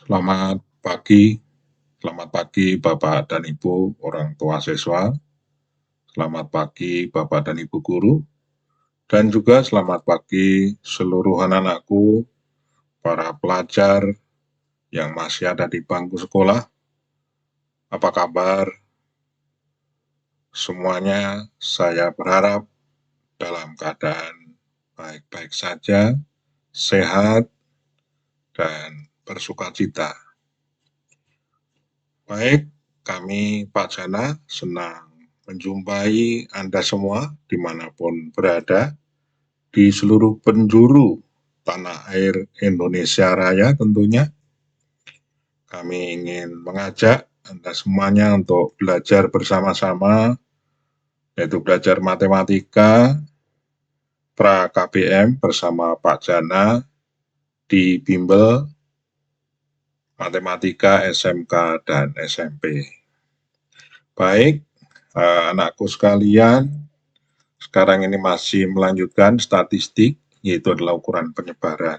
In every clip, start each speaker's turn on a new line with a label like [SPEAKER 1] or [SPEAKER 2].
[SPEAKER 1] Selamat pagi, selamat pagi Bapak dan Ibu orang tua siswa, selamat pagi Bapak dan Ibu guru, dan juga selamat pagi seluruh anak-anakku, para pelajar yang masih ada di bangku sekolah. Apa kabar? Semuanya saya berharap dalam keadaan baik-baik saja, sehat, dan bersukacita. Baik, kami Pak Jana senang menjumpai Anda semua dimanapun berada di seluruh penjuru tanah air Indonesia Raya tentunya. Kami ingin mengajak Anda semuanya untuk belajar bersama-sama, yaitu belajar matematika pra KBM bersama Pak Jana di bimbel Matematika SMK dan SMP. Baik, anakku sekalian, sekarang ini masih melanjutkan statistik, yaitu adalah ukuran penyebaran.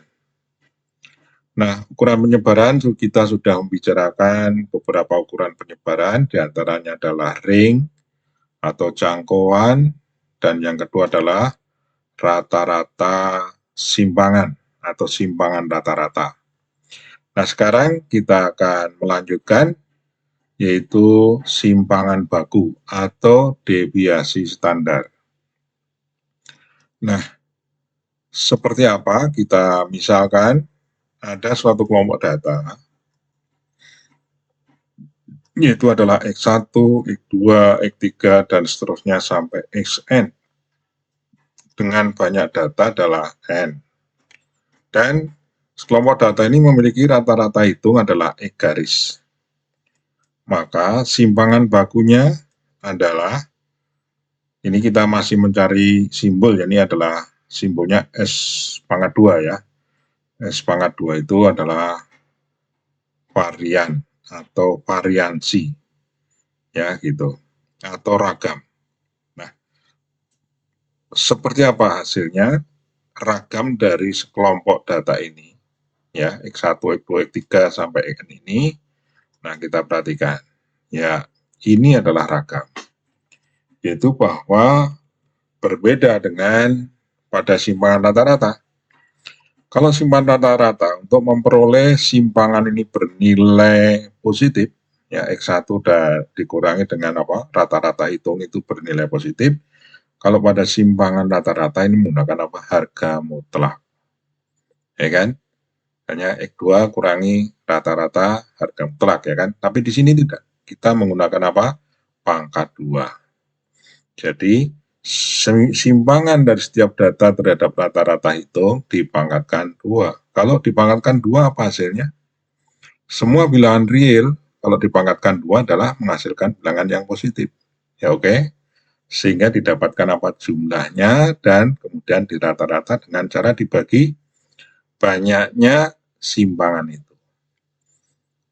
[SPEAKER 1] Nah, ukuran penyebaran kita sudah membicarakan beberapa ukuran penyebaran, diantaranya adalah ring atau jangkauan, dan yang kedua adalah rata-rata simpangan atau simpangan rata-rata. Nah, sekarang kita akan melanjutkan yaitu simpangan baku atau deviasi standar. Nah, seperti apa? Kita misalkan ada suatu kelompok data, yaitu adalah X1, X2, X3, dan seterusnya sampai Xn. Dengan banyak data adalah N. Dan kelompok data ini memiliki rata-rata hitung adalah X garis. Maka simpangan bakunya adalah, ini kita masih mencari simbol, ini adalah simbolnya S pangkat 2 ya. S pangkat 2 itu adalah varian atau variansi, ya gitu, atau ragam. Nah, seperti apa hasilnya? Ragam dari sekelompok data ini, ya, X1, X2, X3 sampai Xn ini. Nah, kita perhatikan, ya, ini adalah ragam, yaitu bahwa berbeda dengan pada simpangan rata-rata. Kalau simpangan rata-rata, untuk memperoleh simpangan ini bernilai positif, ya X1 sudah dikurangi dengan apa? Rata-rata hitung itu bernilai positif. Kalau pada simpangan rata-rata ini menggunakan apa? Harga mutlak. Ya kan? Hanya X2 kurangi rata-rata harga mutlak, ya kan? Tapi di sini tidak. Kita menggunakan apa? Pangkat 2. Jadi, simpangan dari setiap data terhadap rata-rata hitung dipangkatkan 2. Kalau dipangkatkan 2 apa hasilnya? Semua bilangan real kalau dipangkatkan 2 adalah menghasilkan bilangan yang positif. Ya oke? Sehingga didapatkan apa jumlahnya dan kemudian dirata-rata dengan cara dibagi banyaknya simpangan itu.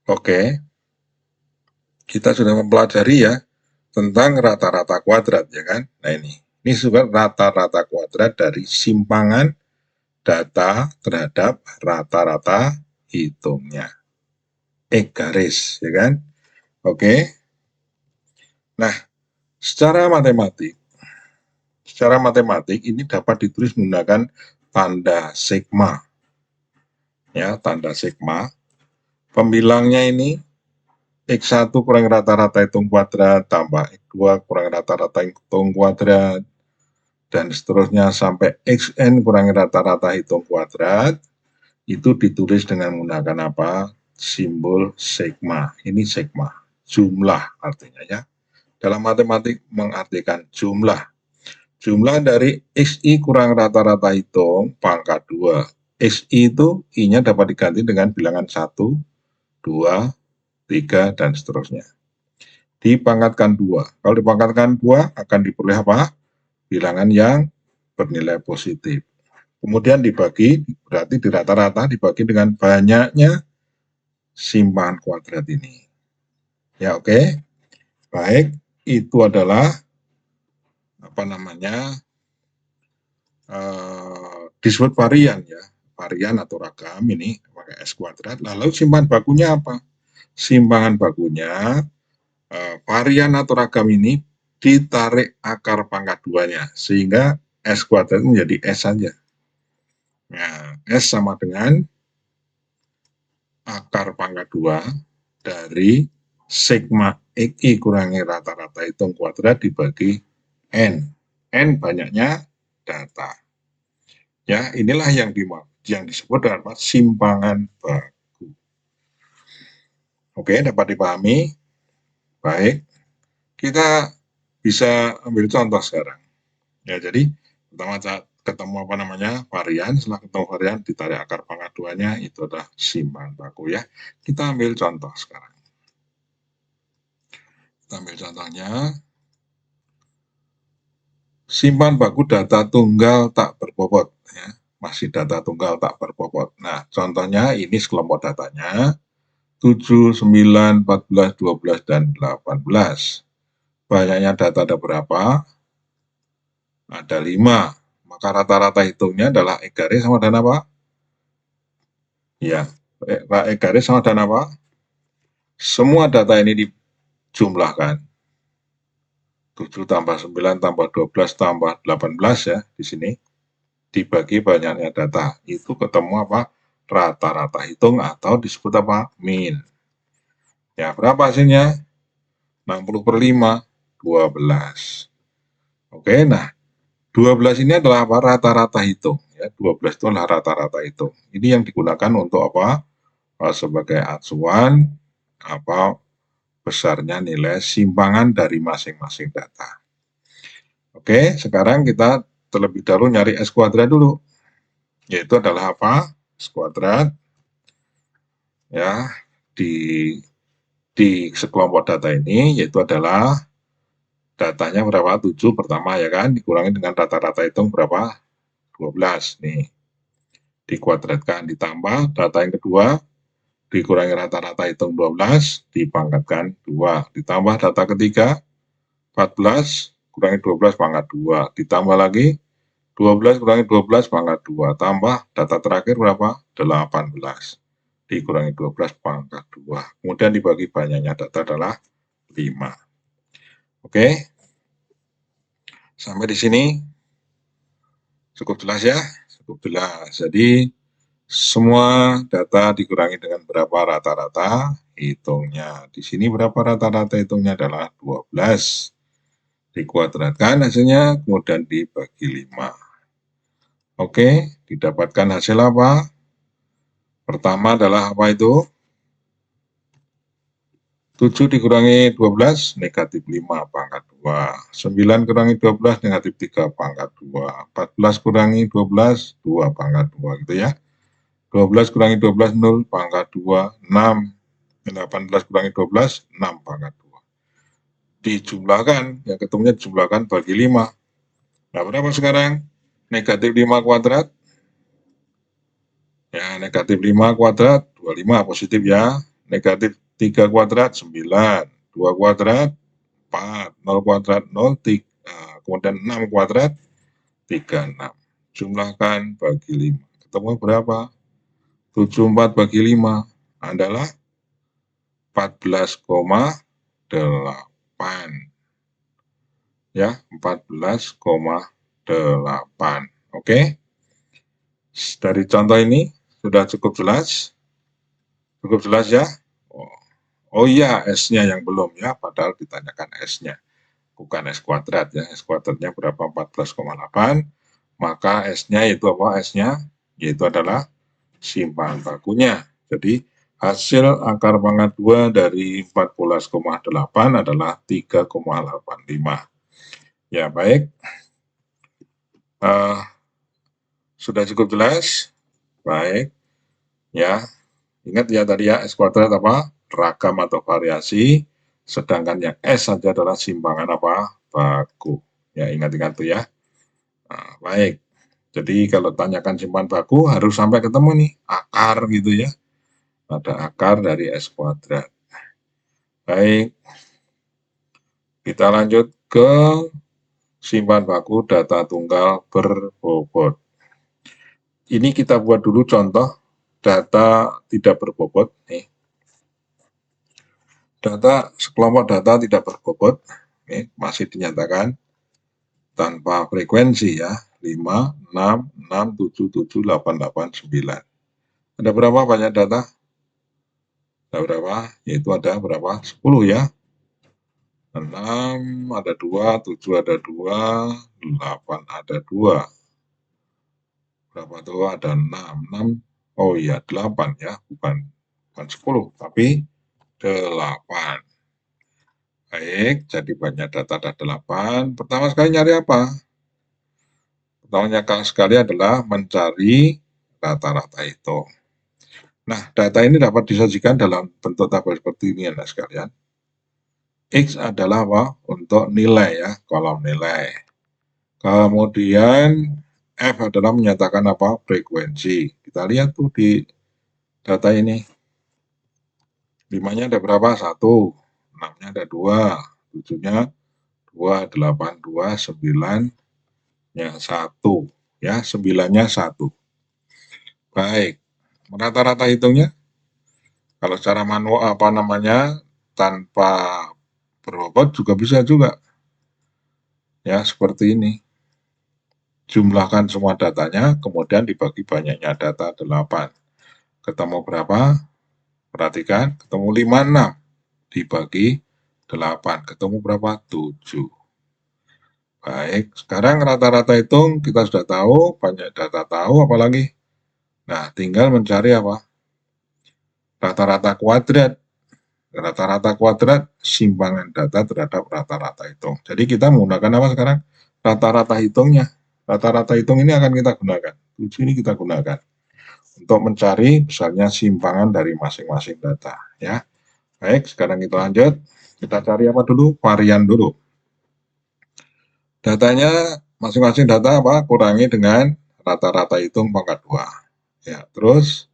[SPEAKER 1] Oke, kita sudah mempelajari ya tentang rata-rata kuadrat, ya kan? Nah ini juga rata-rata kuadrat dari simpangan data terhadap rata-rata hitungnya. X garis, ya kan? Oke. Nah, secara matematik ini dapat ditulis menggunakan tanda sigma. Ya, tanda sigma. Pembilangnya ini X1 kurang rata-rata hitung kuadrat, tambah X2 kurang rata-rata hitung kuadrat, dan seterusnya sampai Xn kurang rata-rata hitung kuadrat, itu ditulis dengan menggunakan apa? Simbol sigma. Ini sigma, jumlah artinya ya. Dalam matematik mengartikan jumlah. Jumlah dari Xi kurang rata-rata hitung pangkat 2. Xi itu I-nya dapat diganti dengan bilangan 1, 2, 3, dan seterusnya. Dipangkatkan 2. Kalau dipangkatkan 2 akan diperoleh apa? Bilangan yang bernilai positif. Kemudian dibagi, berarti di rata-rata dibagi dengan banyaknya simpangan kuadrat ini. Ya oke. Baik, itu adalah apa namanya? Disebut varian ya. Varian atau ragam ini pakai S kuadrat. Lalu simpan bakunya apa? Simpangan bakunya varian atau ragam ini ditarik akar pangkat 2-nya, sehingga S kuadrat menjadi S saja. Nah, S sama dengan akar pangkat 2 dari sigma XI kurangi rata-rata hitung kuadrat dibagi N. N banyaknya data. Ya, inilah yang disebut dengan simpangan baku. Oke, dapat dipahami? Baik, kita bisa ambil contoh sekarang. Ya, jadi pertama ketemu varian, setelah ketemu varian ditarik akar pangkat 2-nya, itu adalah simpangan baku ya. Kita ambil contoh sekarang. Kita ambil contohnya. Simpan baku data tunggal tak berbobot ya. Masih data tunggal tak berbobot. Nah, contohnya ini sekelompok datanya 7, 9, 14, 12, dan 18. Banyaknya data ada berapa? Ada 5. Maka rata-rata hitungnya adalah X garis sama dengan apa? Ya, X garis sama dengan apa? Semua data ini dijumlahkan. 7 tambah 9 tambah 12 tambah 18 ya di sini. Dibagi banyaknya data. Itu ketemu apa? Rata-rata hitung atau disebut apa? Min. Ya, berapa hasilnya? 60/5, 12. Oke, nah 12 ini adalah apa? Rata-rata hitung. Ya, 12 itu adalah rata-rata hitung. Ini yang digunakan untuk apa? Sebagai acuan apa besarnya nilai simpangan dari masing-masing data. Oke, sekarang kita terlebih dahulu nyari S kuadrat dulu. Yaitu adalah apa? S kuadrat ya di sekelompok data ini, yaitu adalah datanya berapa? 7 pertama ya kan, dikurangi dengan rata-rata hitung berapa? 12 nih. Dikuadratkan, ditambah data yang kedua, dikurangi rata-rata hitung 12, dipangkatkan 2. Ditambah data ketiga, 14, kurangi 12 pangkat 2. Ditambah lagi, 12 kurangi 12 pangkat 2. Tambah data terakhir berapa? 18. Dikurangi 12 pangkat 2. Kemudian dibagi banyaknya data adalah 5. Oke. Sampai di sini cukup jelas ya? Cukup jelas. Jadi semua data dikurangi dengan berapa rata-rata hitungnya. Di sini berapa rata-rata hitungnya adalah 12. Dikuadratkan hasilnya, kemudian dibagi 5. Oke, didapatkan hasil apa? Pertama adalah apa itu? 7 dikurangi 12, negatif 5 pangkat 2. 9 kurangi 12, negatif 3 pangkat 2. 14 kurangi 12, 2 pangkat 2 gitu ya. 12 kurangi 12, 0 pangkat 2, 6. 18 kurangi 12, 6 pangkat 2. Dijumlahkan, yang ketemunya dijumlahkan bagi 5. Nah, berapa sekarang? Negatif 5 kuadrat. Ya, negatif 5 kuadrat, 25 positif ya. Negatif 3 kuadrat, 9. 2 kuadrat, 4. 0 kuadrat, 0, 3. Kemudian 6 kuadrat, 36. Jumlahkan bagi 5. Ketemu berapa? 74 bagi 5 adalah 14,8. Ya, 14,8. Oke. Dari contoh ini sudah cukup jelas? Cukup jelas ya? Oh iya, S-nya yang belum ya, padahal ditanyakan S-nya. Bukan S kuadrat ya, S kuadratnya berapa? 14,8. Maka S-nya itu apa? S-nya yaitu adalah simpangan bakunya. Jadi hasil akar pangkat 2 dari 14,8 adalah 3,85. Ya, baik. Sudah cukup jelas? Baik. Ya, ingat ya tadi ya, S kuadrat apa? Ragam atau variasi. Sedangkan yang S saja adalah simpangan apa? Baku. Ya, ingat-ingat tuh ya. Nah, baik. Jadi kalau tanyakan simpangan baku harus sampai ketemu nih akar gitu ya. Ada akar dari S kuadrat. Baik. Kita lanjut ke simpan baku data tunggal berbobot. Ini kita buat dulu contoh data tidak berbobot nih. Sekelompok data tidak berbobot nih, masih dinyatakan tanpa frekuensi ya. 5, 6, 6, 7, 7, 8, 8, 9. Ada berapa banyak data? Ada berapa? Yaitu ada berapa? 10 ya. 6 ada 2, 7 ada 2, 8 ada 2. Berapa tuh? Ada 6. 6. Oh iya, 8 ya. Bukan 10, tapi 8. Baik, jadi banyak data ada 8. Pertama sekali nyari apa? Pertama sekali adalah mencari rata-rata itu. Nah, data ini dapat disajikan dalam bentuk tabel seperti ini ya sekalian. X adalah apa? Untuk nilai ya, kolom nilai. Kemudian F adalah menyatakan apa? Frekuensi. Kita lihat tuh di data ini. 5-nya ada berapa? 1. 6-nya ada 2. 7-nya 2, 8, 2, 9-nya 1. Ya, 9-nya 1. Baik. Rata-rata hitungnya kalau secara manual apa namanya tanpa berbobot juga bisa juga. Ya, seperti ini. Jumlahkan semua datanya, kemudian dibagi banyaknya data 8. Ketemu berapa? Perhatikan, ketemu 5, 6. Dibagi 8. Ketemu berapa? 7. Baik, sekarang rata-rata hitung kita sudah tahu, banyak data tahu, apalagi. Nah, tinggal mencari apa? Rata-rata kuadrat. Rata-rata kuadrat simpangan data terhadap rata-rata hitung. Jadi kita menggunakan apa sekarang? Rata-rata hitungnya. Rata-rata hitung ini akan kita gunakan. 7 ini kita gunakan untuk mencari misalnya simpangan dari masing-masing data. Ya, baik. Sekarang kita lanjut. Kita cari apa dulu? Varian dulu. Datanya masing-masing data apa? Kurangi dengan rata-rata hitung pangkat 2. Ya, terus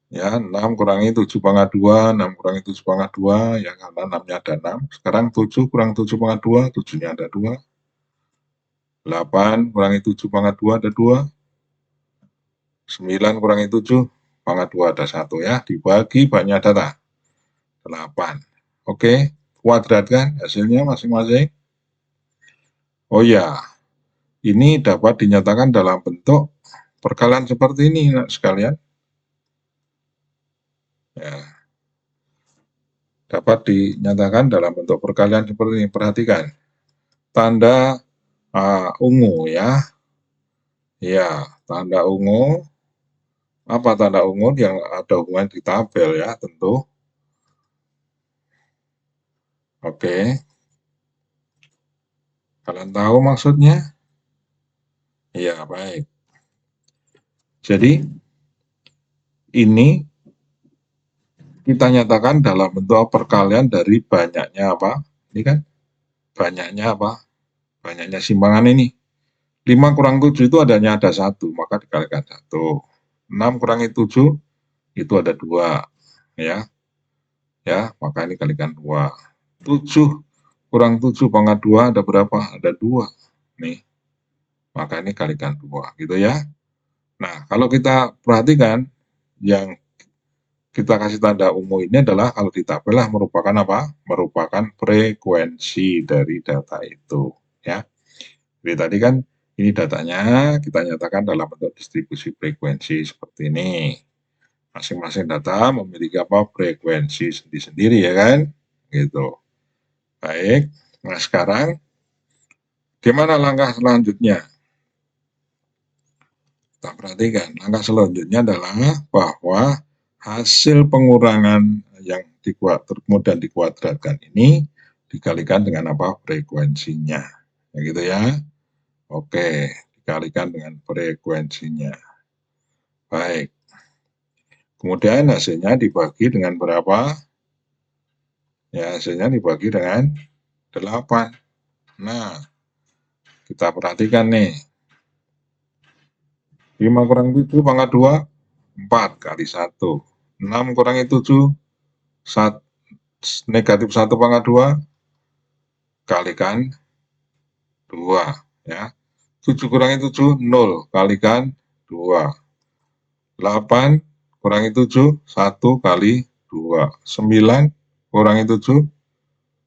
[SPEAKER 1] ya 6 kurangi 7 pangkat 2, 6 kurangi 7 pangkat 2, ya karena 6-nya ada 6. Sekarang 7 kurang 7 pangkat 2, 7-nya ada 2. 8 kurangi 7 pangkat 2 ada 2. 9 kurangi 7 pangkat 2 ada 1 ya. Dibagi banyak data. 8. Oke, kuadratkan hasilnya masing-masing. Oh ya, ini dapat dinyatakan dalam bentuk perkalian seperti ini sekalian. Ya, dapat dinyatakan dalam bentuk perkalian seperti ini. Perhatikan, tanda ungu ya. Ya, tanda ungu. Apa tanda ungu yang ada hubungan di tabel ya, tentu. Oke. Kalian tahu maksudnya? Iya, baik. Jadi, ini kita nyatakan dalam bentuk perkalian dari banyaknya apa? Ini kan banyaknya apa? Banyaknya simpangan ini. 5 kurang 7 itu adanya ada 1, maka dikalikan 1. 6 kurangi 7 itu ada 2. Ya. Ya, maka ini kalikan 2. 7 kurang 7 pangkat 2 ada berapa? Ada 2. Nih. Maka ini kalikan 2 gitu ya. Nah, kalau kita perhatikan yang kita kasih tanda ungu ini adalah kalau di tabel merupakan apa? Merupakan frekuensi dari data itu ya. Jadi tadi kan ini datanya kita nyatakan dalam bentuk distribusi frekuensi seperti ini. Masing-masing data memiliki apa? Frekuensi sendiri-sendiri ya kan? Gitu. Baik. Nah, sekarang gimana langkah selanjutnya? Kita perhatikan, langkah selanjutnya adalah bahwa hasil pengurangan yang kemudian dikuadratkan ini dikalikan dengan apa? Frekuensinya. Ya gitu ya. Oke, dikalikan dengan frekuensinya. Baik. Kemudian hasilnya dibagi dengan berapa? Ya, hasilnya dibagi dengan 8. Nah, kita perhatikan nih. 5 kurang 7 pangkat 2, 4 kali 1. 6 kurangi 7, negatif 1 pangkat 2, kalikan 2. Ya. 7 kurangi 7, 0, kalikan 2. 8 kurangi 7, 1 kali 2. 9 kurangi 7,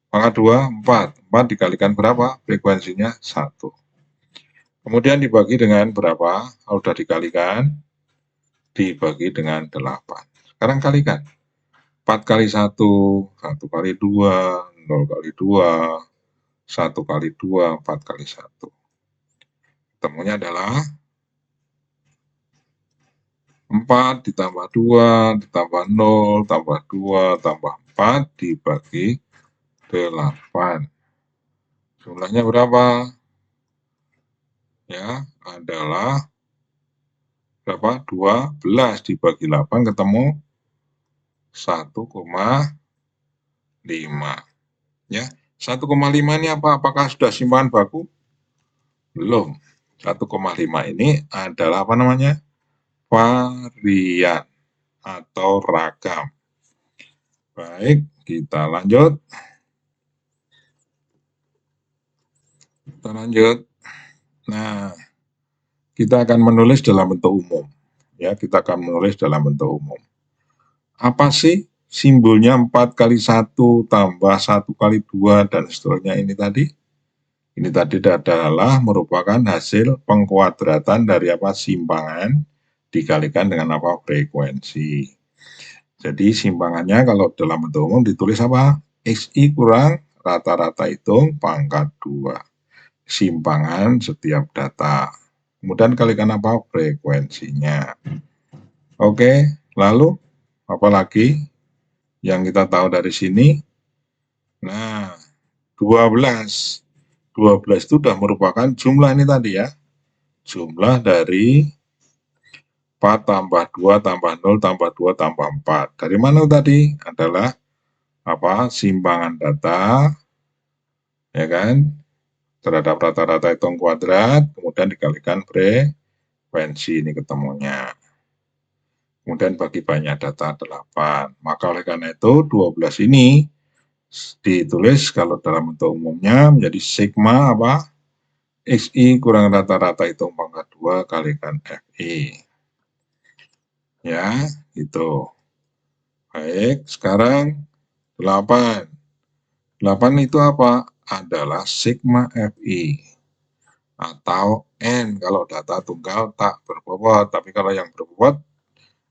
[SPEAKER 1] maka 2, 4. 4 dikalikan berapa? Frekuensinya 1. Kemudian dibagi dengan berapa? Kalau sudah dikalikan, dibagi dengan 8. Sekarang kalikan. 4 kali 1, 1 kali 2, 0 kali 2, 1 kali 2, 4 kali 1. Ketemunya adalah 4 ditambah 2 ditambah 0 tambah 2 tambah 4 dibagi 8. Jumlahnya berapa? Ya, adalah berapa? 12 dibagi 8 ketemu 1,5. Ya, 1,5 ini apa? Apakah sudah simpangan baku? Belum. 1,5 ini adalah apa namanya? Varian atau ragam. Baik, kita lanjut. Nah, kita akan menulis dalam bentuk umum. Ya, kita akan menulis dalam bentuk umum. Apa sih simbolnya 4 kali 1 tambah 1 kali 2 dan seterusnya ini tadi? Ini tadi adalah merupakan hasil pengkuadratan dari apa? Simpangan dikalikan dengan apa? Frekuensi. Jadi simpangannya kalau dalam bentuk umum ditulis apa? XI kurang rata-rata hitung pangkat 2. Simpangan setiap data. Kemudian kalikan apa? Frekuensinya. Oke, lalu apa lagi yang kita tahu dari sini? Nah, 12. 12 itu sudah merupakan jumlah ini tadi ya. Jumlah dari 4 tambah 2 tambah 0 tambah 2 tambah 4. Dari mana tadi? Adalah apa? Simpangan data, ya kan? Terhadap rata-rata hitung kuadrat, kemudian dikalikan frekuensi, ini ketemunya. Kemudian bagi banyak data 8. Maka oleh karena itu 12 ini ditulis kalau dalam bentuk umumnya menjadi sigma apa? XI kurang rata-rata hitung pangkat 2 kalikan FI. Ya, itu. Baik, sekarang 8. 8 itu apa? Adalah sigma FI. Atau N kalau data tunggal tak berbobot. Tapi kalau yang berbobot,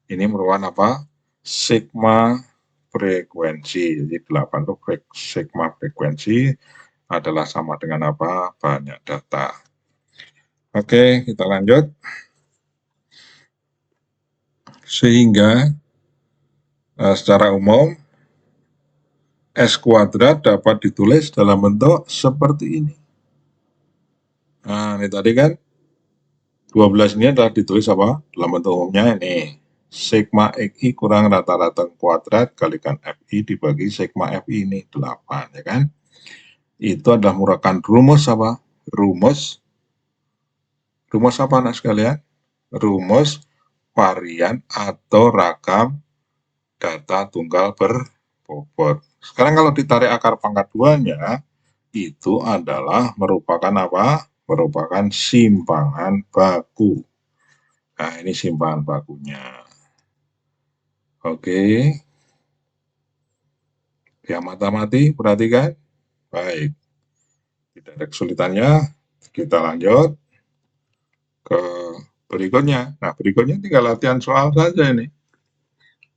[SPEAKER 1] ini merupakan apa? Sigma frekuensi. Jadi 8 itu sigma frekuensi adalah sama dengan apa? Banyak data. Oke, kita lanjut. Sehingga secara umum S kuadrat dapat ditulis dalam bentuk seperti ini. Nah, ini tadi kan 12 ini adalah ditulis apa? Dalam bentuk umumnya ini. Sigma XI kurang rata-rata kuadrat kalikan FI dibagi sigma FI ini 8, ya kan? Itu adalah merupakan rumus apa? Rumus apa anak sekalian? Rumus varian atau ragam data tunggal berbobot. Sekarang kalau ditarik akar pangkat 2-nya, itu adalah merupakan apa? Merupakan simpangan baku. Nah, ini simpangan bakunya. Oke. Yang mata-mati, perhatikan. Baik. Tidak ada kesulitannya. Kita lanjut ke berikutnya. Nah, berikutnya tinggal latihan soal saja ini.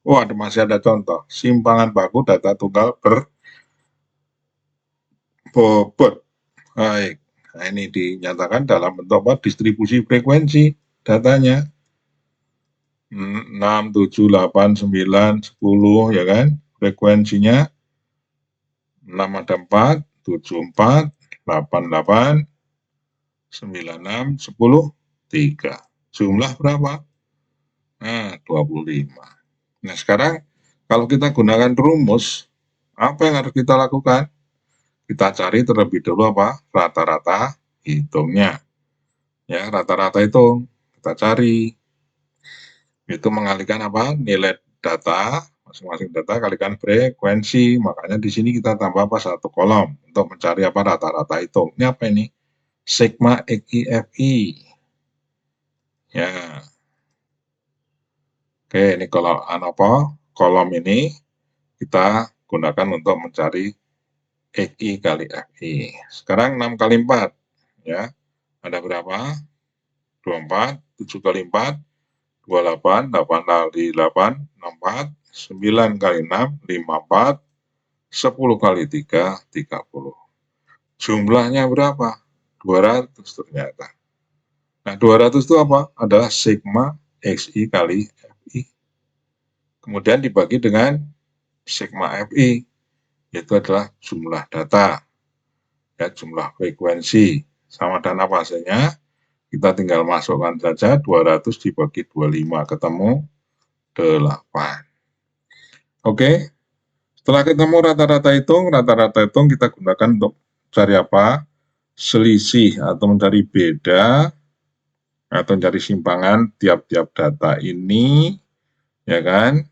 [SPEAKER 1] Oh, masih ada contoh. Simpangan baku data tunggal berbobot. Baik. Nah, ini dinyatakan dalam bentuk apa? Distribusi frekuensi datanya. 6, 7, 8, 9, 10, ya kan? Frekuensinya 6 ada 4, 7, 4, 8, 8, 9, 6, 10, 3. Jumlah berapa? Nah, 25. Nah, sekarang kalau kita gunakan rumus, apa yang harus kita lakukan? Kita cari terlebih dulu apa? Rata-rata hitungnya. Ya, rata-rata hitung. Kita cari. Itu mengalihkan apa? Nilai data, masing-masing data kalikan frekuensi. Makanya di sini kita tambah apa? Satu kolom untuk mencari apa? Rata-rata hitung. Ini apa ini? Sigma XI FI. Ya. Oke, ini kalau kolom ini kita gunakan untuk mencari XI kali FI. Sekarang 6 kali 4, ya. Ada berapa? 24, 7 kali 4, 28, 8 kali 8, 64, 9 kali 6, 54, 10 kali 3, 30. Jumlahnya berapa? 200 ternyata. Nah, 200 itu apa? Adalah sigma XI kali FI. Kemudian dibagi dengan sigma FI, yaitu adalah jumlah data, ya, jumlah frekuensi. Sama dan apa hasilnya? Kita tinggal masukkan saja 200 dibagi 25, ketemu 8. Oke, setelah ketemu rata-rata hitung kita gunakan untuk cari apa? Selisih atau mencari beda atau mencari simpangan tiap-tiap data ini, ya kan,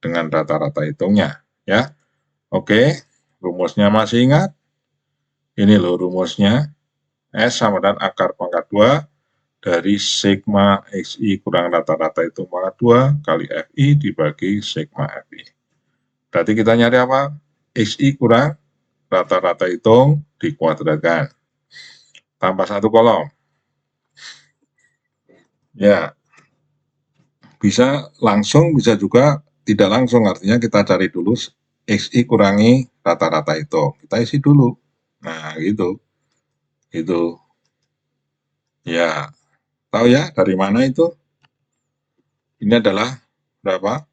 [SPEAKER 1] dengan rata-rata hitungnya, ya. Oke, rumusnya masih ingat? Ini loh rumusnya. S sama dengan akar pangkat 2 dari sigma XI kurang rata-rata hitung pangkat 2 kali FI dibagi sigma FI. Berarti kita nyari apa? XI kurang rata-rata hitung dikuadratkan. Tambah satu kolom. Ya, bisa langsung, bisa juga tidak langsung. Artinya kita cari dulu XI kurangi rata-rata hitung. Kita isi dulu. Nah, gitu. Itu. Ya, tahu ya dari mana itu? Ini adalah berapa?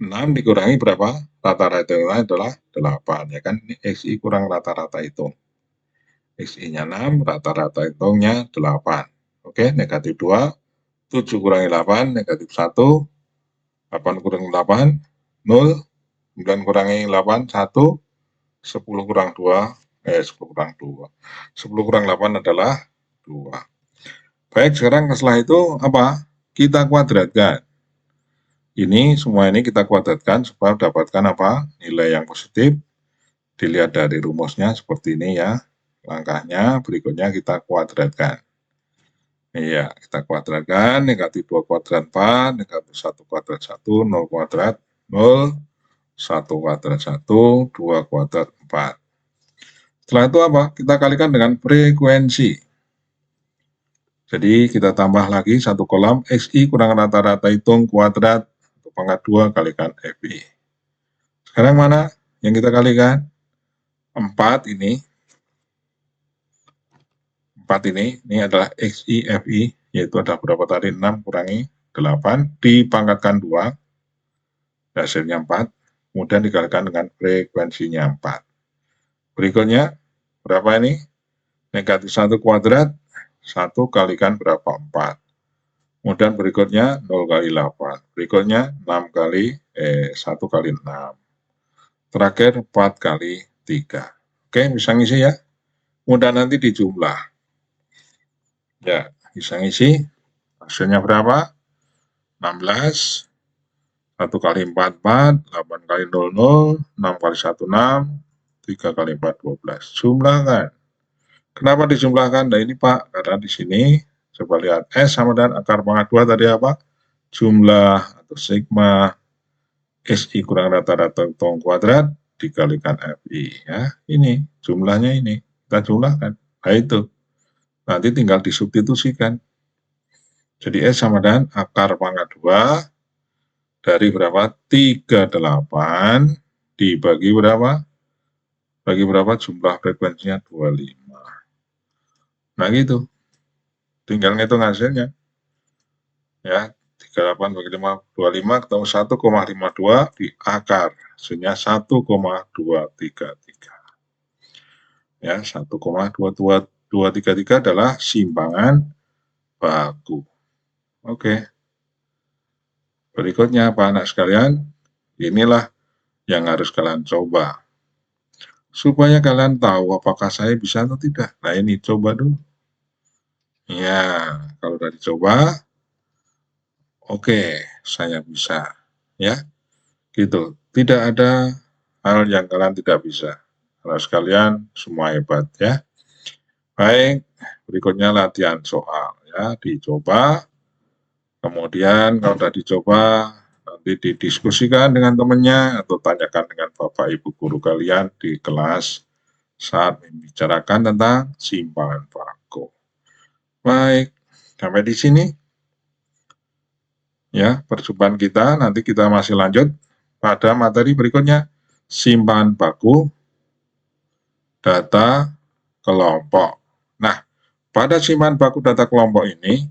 [SPEAKER 1] 6 dikurangi berapa? Rata-rata hitungnya adalah 8. Ya kan? Ini XI kurang rata-rata hitung. XI-nya 6, rata-rata hitungnya 8. Oke, negatif 2. 7 kurangi 8, negatif 1. 8 kurangi 8, 0. 9 kurangi 8, 1. 10 kurang 2, 10 kurang 2. 10 kurang 8 adalah 2. Baik, sekarang setelah itu apa? Kita kuadratkan. Ini semua ini kita kuadratkan supaya dapatkan apa? Nilai yang positif. Dilihat dari rumusnya seperti ini ya. Langkahnya berikutnya kita kuadratkan. Iya, kita kuadratkan. Negatif 2 kuadrat 4, negatif 1 kuadrat 1, 0 kuadrat 0, 1 kuadrat 1, 2 kuadrat 4. Setelah itu apa? Kita kalikan dengan frekuensi. Jadi kita tambah lagi satu kolom XI kurang rata-rata hitung kuadrat pangkat 2 kalikan FI. Sekarang mana yang kita kalikan? 4 ini. 4 ini adalah XI FI, yaitu ada berapa tadi? 6 kurangi 8 dipangkatkan 2, hasilnya 4, kemudian dikalikan dengan frekuensinya 4. Berikutnya berapa ini? Negatif 1 kuadrat, 1 kalikan berapa? 4. Kemudian berikutnya 0 kali 8. Berikutnya 6 kali, 1 kali 6. Terakhir 4 kali 3. Oke, bisa ngisi ya. Kemudian nanti dijumlah. Ya, bisa ngisi. Hasilnya berapa? 16. 1 kali 4, 4. 8 kali 0, 0. 6 kali 1, 6. 3 kali 4, 12. Jumlahkan. Kenapa dijumlahkan? Nah ini Pak, karena di sini coba lihat S sama dengan akar pangkat 2 tadi apa? Jumlah atau sigma SI kurang rata-rata hitung kuadrat dikalikan FI ya. Ini jumlahnya ini kita jumlahkan. Nah itu. Nanti tinggal disubstitusikan. Jadi S sama dengan akar pangkat 2 dari berapa? 38 dibagi berapa? Bagi berapa? Jumlah frekuensinya 25. Nah gitu. Tinggal ngitung hasilnya. Ya, 38 bagi 5, 25 ketemu 1,52 di akar. Hasilnya 1,233. Ya, 1,223 adalah simpangan baku. Oke. Berikutnya Pak anak sekalian, inilah yang harus kalian coba. Supaya kalian tahu apakah saya bisa atau tidak. Nah ini coba dulu. Ya, kalau udah dicoba, oke, saya bisa. Ya, gitu. Tidak ada hal yang kalian tidak bisa. Kalau sekalian semua hebat ya. Baik, berikutnya latihan soal ya, dicoba. Kemudian kalau sudah dicoba, nanti didiskusikan dengan temannya atau tanyakan dengan Bapak Ibu guru kalian di kelas saat membicarakan tentang simpangan baku. Baik, sampai di sini ya perjumpaan kita. Nanti kita masih lanjut pada materi berikutnya, simpangan baku data kelompok. Nah, pada simpangan baku data kelompok ini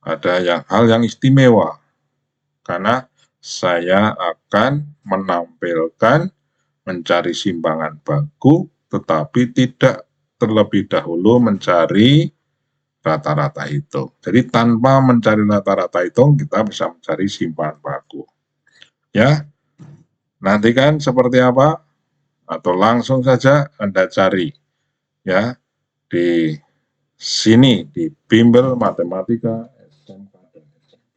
[SPEAKER 1] ada hal yang istimewa karena saya akan menampilkan mencari simpangan baku, tetapi tidak terlebih dahulu mencari rata-rata hitung. Jadi tanpa mencari rata-rata hitung, kita bisa mencari simpangan baku. Ya, nantikan seperti apa, atau langsung saja Anda cari ya di sini di Bimbel Matematika SMK dan SMP.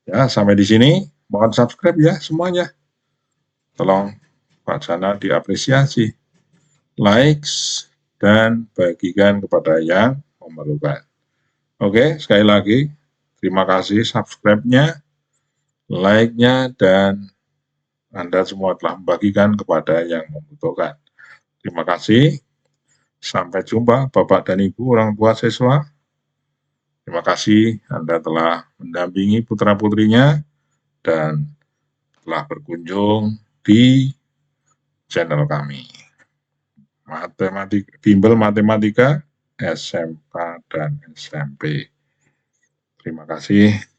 [SPEAKER 1] Ya, sampai di sini. Mohon subscribe ya semuanya. Tolong Pak Jana diapresiasi, likes, dan bagikan kepada yang memerlukan. Oke, sekali lagi, terima kasih subscribe-nya, like-nya, dan Anda semua telah membagikan kepada yang membutuhkan. Terima kasih. Sampai jumpa Bapak dan Ibu orang tua siswa. Terima kasih Anda telah mendampingi putra-putrinya dan telah berkunjung di channel kami. Bimbel Matematika SMK dan SMP. Terima kasih.